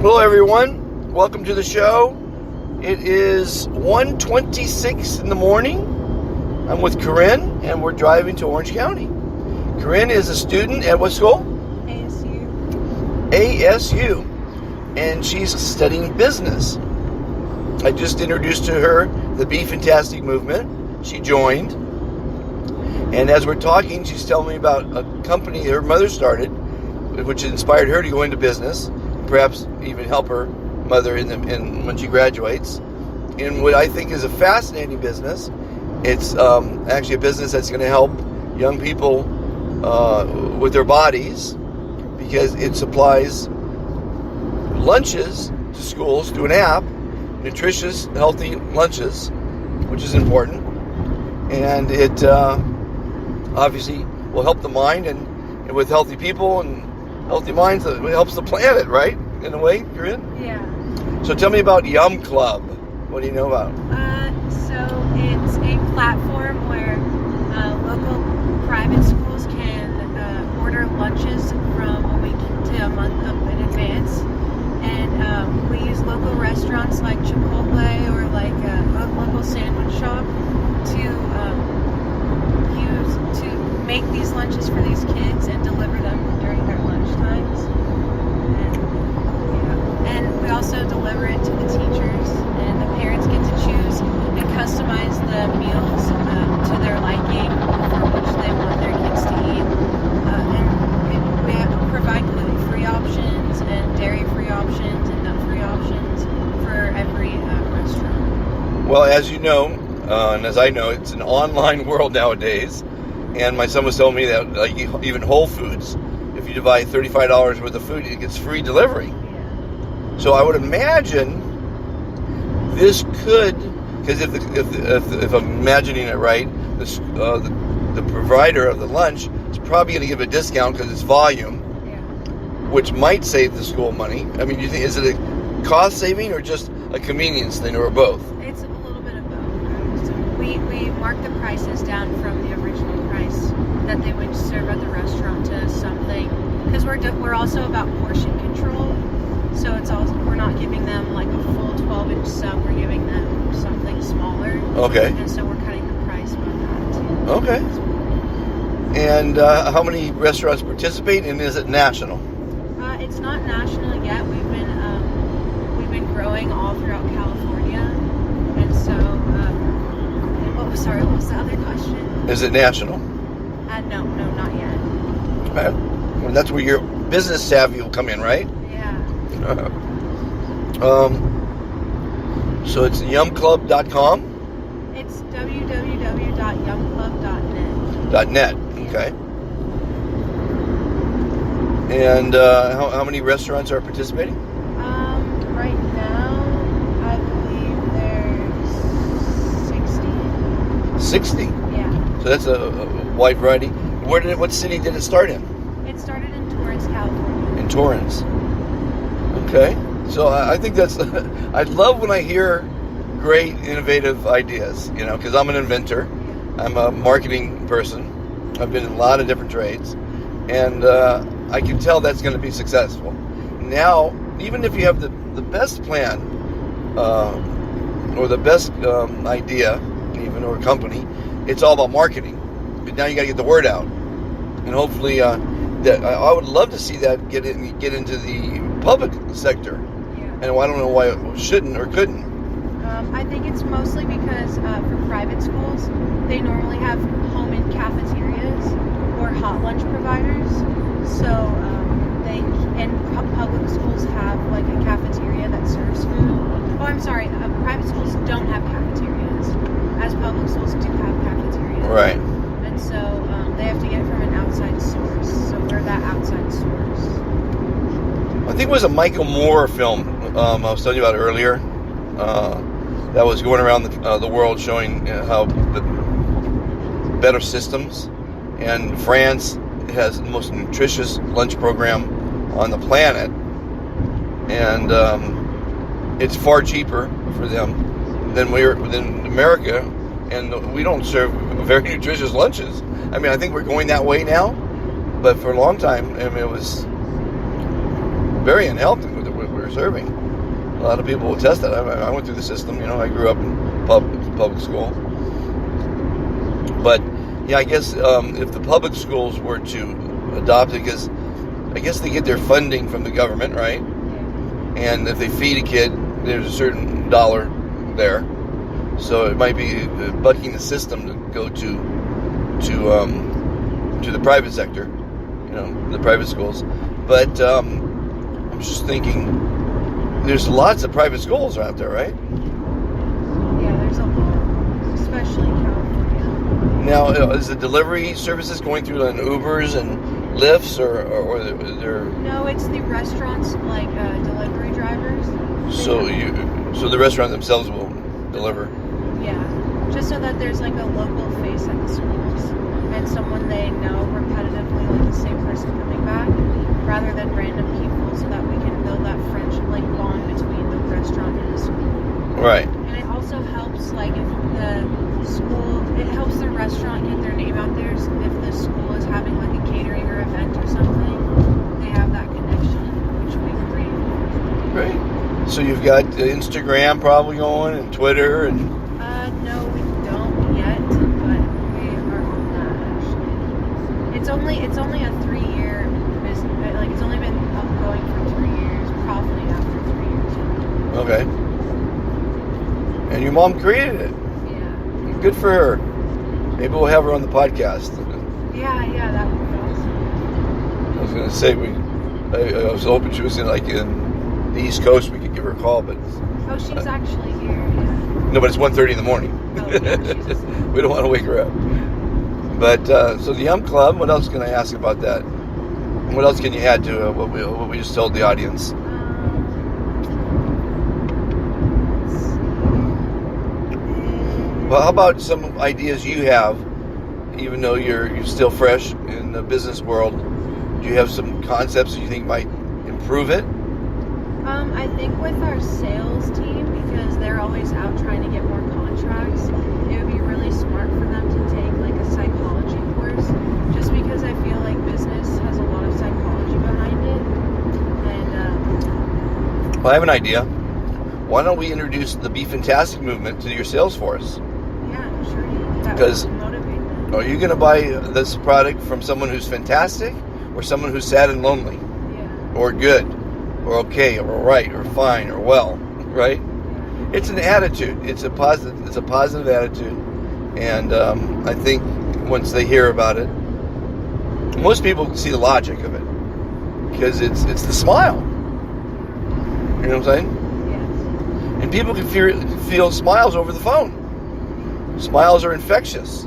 Hello everyone, welcome to the show. It is 1:26 in the morning. I'm with Corinne and we're driving to Orange County. Corinne is a student at what school? ASU. And she's studying business. I just introduced to her the Be Fantastic movement. She joined. And as we're talking, she's telling me about a company her mother started, which inspired her to go into business, perhaps even help her mother when she graduates, in what I think is a fascinating business. It's actually a business that's going to help young people with their bodies, because it supplies lunches to schools through an app, nutritious, healthy lunches, which is important. And it obviously will help the mind, and with healthy people and healthy minds, it helps the planet, right? In a way, you're in? Yeah. So tell me about Yum Club. What do you know about? So it's a platform where local private schools can order lunches from a week to a month up in advance. And we use local restaurants like Chipotle or like a local sandwich shop to make these lunches for these kids and deliver them during their lunch times. And we also deliver it to the teachers, and the parents get to choose and customize the meals to their liking for which they want their kids to eat. And we provide gluten-free options and dairy-free options and nut-free options for every restaurant. Well, as you know, and as I know, it's an online world nowadays. And my son was telling me that even Whole Foods, if you buy $35 worth of food, it gets free delivery. Yeah. So I would imagine this could, because if I'm imagining it right, the provider of the lunch is probably going to give a discount because it's volume, Yeah. which might save the school money. I mean, do you think, is it a cost saving or just a convenience thing, or both? It's a little bit of both. So we mark the prices down from the original price that they would serve at the restaurant to something, because we're also about portion control. So it's also, we're not giving them like a full 12-inch sub. We're giving them something smaller. Okay. And so we're cutting the price by that too. Okay. And how many restaurants participate, and is it national? It's not national yet. We've been growing all throughout California, and so. Sorry, what was the other question? Is it national? No, not yet. Okay. Well, that's where your business savvy will come in, right? Yeah. So it's yumclub.com? It's www.yumclub.net. .net, okay. And how many restaurants are participating? Right now, I believe there's 60. 60? Yeah. So that's a wide variety. What city did it start in? It started in Torrance, California. In Torrance. Okay. So I think that's, I love when I hear great innovative ideas, because I'm an inventor. I'm a marketing person. I've been in a lot of different trades. And I can tell that's going to be successful. Now, even if you have the best plan or the best idea, even, or company, it's all about marketing. But now you got to get the word out. And hopefully, that I would love to see that get into the public sector. Yeah. And I don't know why it shouldn't or couldn't. I think it's mostly because for private schools, they normally have home-in cafeterias or hot lunch providers. So public schools have like a cafeteria that serves food. Oh, I'm sorry. Private schools don't have cafeterias, as public schools do have cafeterias. Right. And so they have to get it from an outside source. So we're that outside source. I think it was a Michael Moore film I was telling you about earlier. That was going around the world showing how the better systems. And France has the most nutritious lunch program on the planet. And it's far cheaper for them than America. And we don't serve very nutritious lunches. I mean, I think we're going that way now. But for a long time, I mean, it was very unhealthy what we're serving. A lot of people will test that. I went through the system. I grew up in public school. But yeah, I guess if the public schools were to adopt it, because I guess they get their funding from the government, right? And if they feed a kid, there's a certain dollar there. So it might be bucking the system to go to the private sector, the private schools. But I'm just thinking, there's lots of private schools out there, right? Yeah, there's a lot, especially in California. Now, is the delivery services going through like Ubers and Lyfts, or they're... No, it's the restaurants, like delivery drivers. So the restaurant themselves will deliver. Yeah, just so that there's like a local face at the schools and someone they know repetitively, like the same person coming back, rather than random people, so that we can build that friendship, like bond between the restaurant and the school. Right. And it also helps, like if the school, it helps the restaurant get their name out there. So if the school is having like a catering or event or something, they have that connection, which would be great. Great. So you've got Instagram probably going, and Twitter, and... No, we don't yet, but we are on that actually. It's only a 3-year business. Like it's only been going for 3 years, probably after 3 years. Okay. And your mom created it. Yeah. Good for her. Maybe we'll have her on the podcast. Yeah, that would be awesome. I was going to say I was hoping she was in the East Coast. We could give her a call, but Oh, she's actually here. Yeah. no. But it's 1:30 in the morning. Oh, yeah, she's just... We don't want to wake her up. But so the Yum Club. What else can I ask about that? What else can you add to what we just told the audience? Well, how about some ideas you have, even though you're still fresh in the business world? Do you have some concepts that you think might improve it? I think with our sales team, because they're always out trying to get more contracts, it would be really smart for them to take like a psychology course, just because I feel like business has a lot of psychology behind it. And Well, I have an idea. Why don't we introduce the Be Fantastic movement to your sales force? yeah, I'm sure that Because- would motivate them. Are you going to buy this product from someone who's fantastic, or someone who's sad and lonely, Yeah. or good, or okay, or right, or fine, or well, right? It's an attitude. It's a positive attitude, and I think once they hear about it, most people can see the logic of it, because it's the smile. You know what I'm saying? Yes. And people can feel smiles over the phone. Smiles are infectious.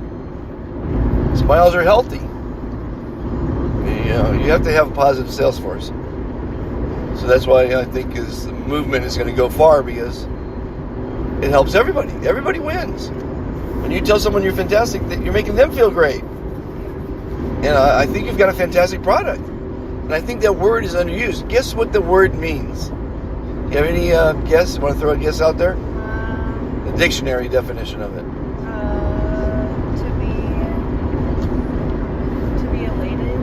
Smiles are healthy. You have to have a positive sales force. So that's why I think the movement is going to go far, because it helps everybody. Everybody wins. When you tell someone you're fantastic, you're making them feel great. And I think you've got a fantastic product. And I think that word is underused. Guess what the word means? You have any guess? Want to throw a guess out there? The dictionary definition of it. To be elated.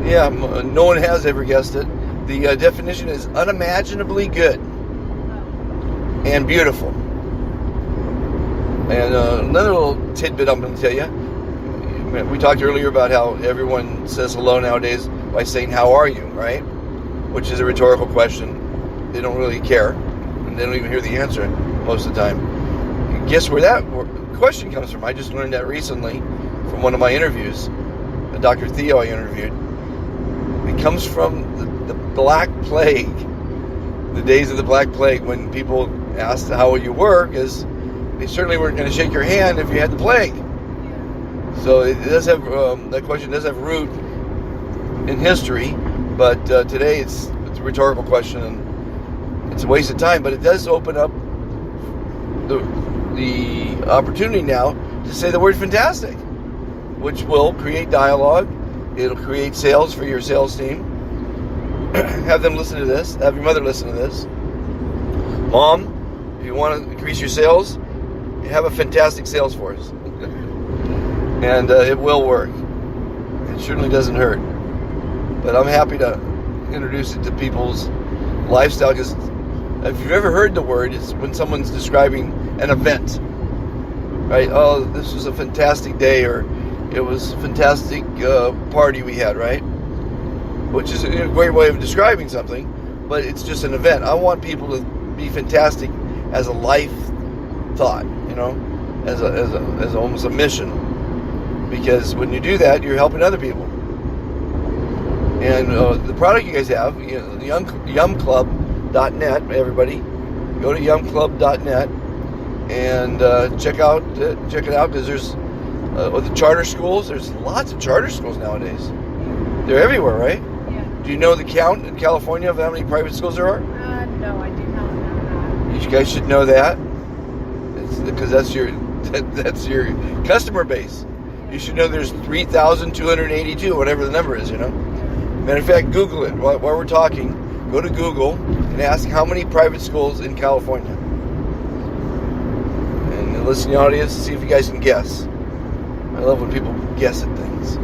Yeah, no one has ever guessed it. The definition is unimaginably good and beautiful. And another little tidbit I'm going to tell you. We talked earlier about how everyone says hello nowadays by saying, "How are you?" right? Which is a rhetorical question. They don't really care. And they don't even hear the answer most of the time. Guess where that question comes from? I just learned that recently from one of my interviews. Dr. Theo I interviewed. It comes from the Black Plague. The days of the Black Plague, when people asked how you were, because they certainly weren't going to shake your hand if you had the plague. So it does have that question does have root in history, but today it's a rhetorical question, and it's a waste of time. But it does open up the opportunity now to say the word fantastic, which will create dialogue. It'll create sales for your sales team. Have them listen to this. Have your mother listen to this. Mom, if you want to increase your sales, have a fantastic sales force. And it will work. It certainly doesn't hurt. But I'm happy to introduce it to people's lifestyle, because if you've ever heard the word, it's when someone's describing an event, right? Oh, this was a fantastic day, or it was a fantastic party we had, right? Which is a great way of describing something, but it's just an event. I want people to be fantastic as a life thought, as almost a mission, because when you do that, you're helping other people. And the product you guys have, yumclub.net, everybody, go to yumclub.net and check it out, because there's the charter schools. There's lots of charter schools nowadays. They're everywhere, right? Yeah. Do you know the count in California of how many private schools there are? No, I do not know You guys should know that. Because that's your customer base. You should know there's 3,282, whatever the number is, Matter of fact, Google it. While we're talking, go to Google and ask how many private schools in California. And listen to the audience and see if you guys can guess. I love when people guess at things.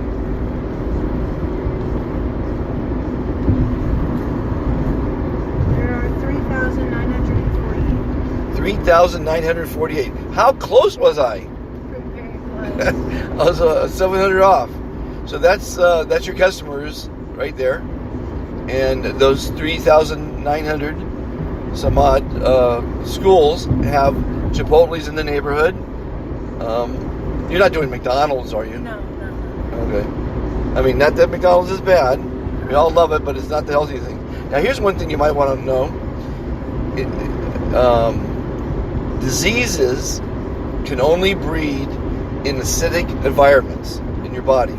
There are 3,948. 3,948. How close was I? Very close. I was 700 off. So that's your customers right there. And those 3,900 some odd schools have Chipotle's in the neighborhood. You're not doing McDonald's, are you? No. Okay. I mean, not that McDonald's is bad. We all love it, but it's not the healthy thing. Now, here's one thing you might want to know. Diseases can only breed in acidic environments in your body.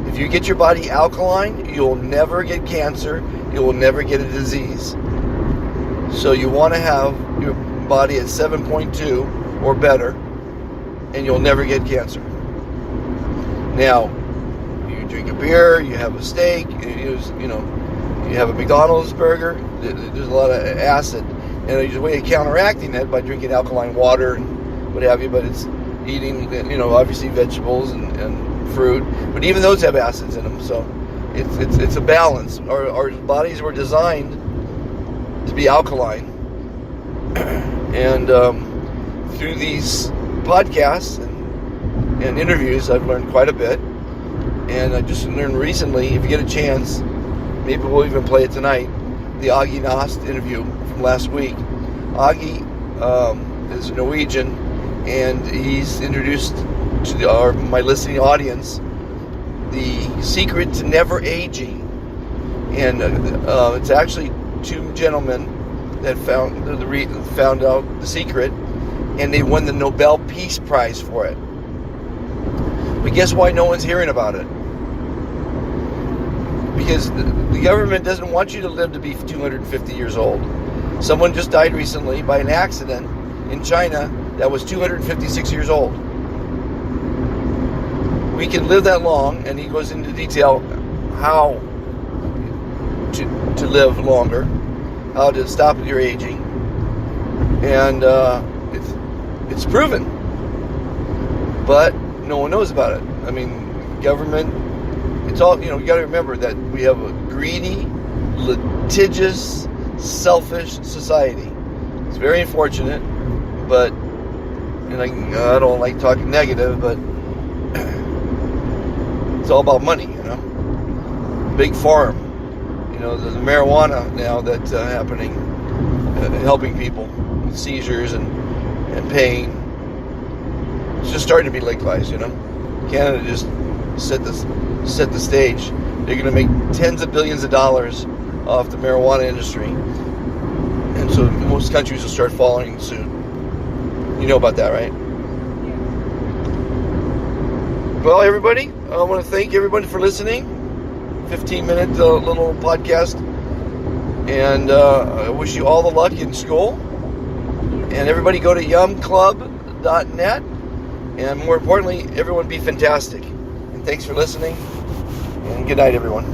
If you get your body alkaline, you'll never get cancer. You will never get a disease. So you want to have your body at 7.2 or better, and you'll never get cancer. Now, you drink a beer, you have a steak, you have a McDonald's burger, there's a lot of acid. And there's a way of counteracting that by drinking alkaline water and what have you, but it's eating, obviously vegetables and fruit, but even those have acids in them, so it's a balance. Our bodies were designed to be alkaline, and through these podcasts and interviews, I've learned quite a bit. And I just learned recently, if you get a chance, maybe we'll even play it tonight, the Augie Nost interview from last week. Augie is Norwegian, and he's introduced to my listening audience the secret to never aging. And it's actually two gentlemen that found out the secret, and they won the Nobel Peace Prize for it. But guess why no one's hearing about it? Because the government doesn't want you to live to be 250 years old. Someone just died recently by an accident in China that was 256 years old. We can live that long, and he goes into detail how to live longer, how to stop your aging, and it's proven. But no one knows about it. I mean, government, it's all, you got to remember that we have a greedy, litigious, selfish society. It's very unfortunate, but, and I don't like talking negative, but it's all about money, Big farm, the marijuana now that's happening, helping people with seizures and pain. It's just starting to be legalized, Canada just set the stage. They're going to make tens of billions of dollars off the marijuana industry, and so most countries will start following suit. You know about that, right? Yeah. Well, everybody, I want to thank everybody for listening. 15-minute little podcast, and I wish you all the luck in school. And everybody go to yumclub.net. And more importantly, everyone be fantastic. And thanks for listening. And good night, everyone.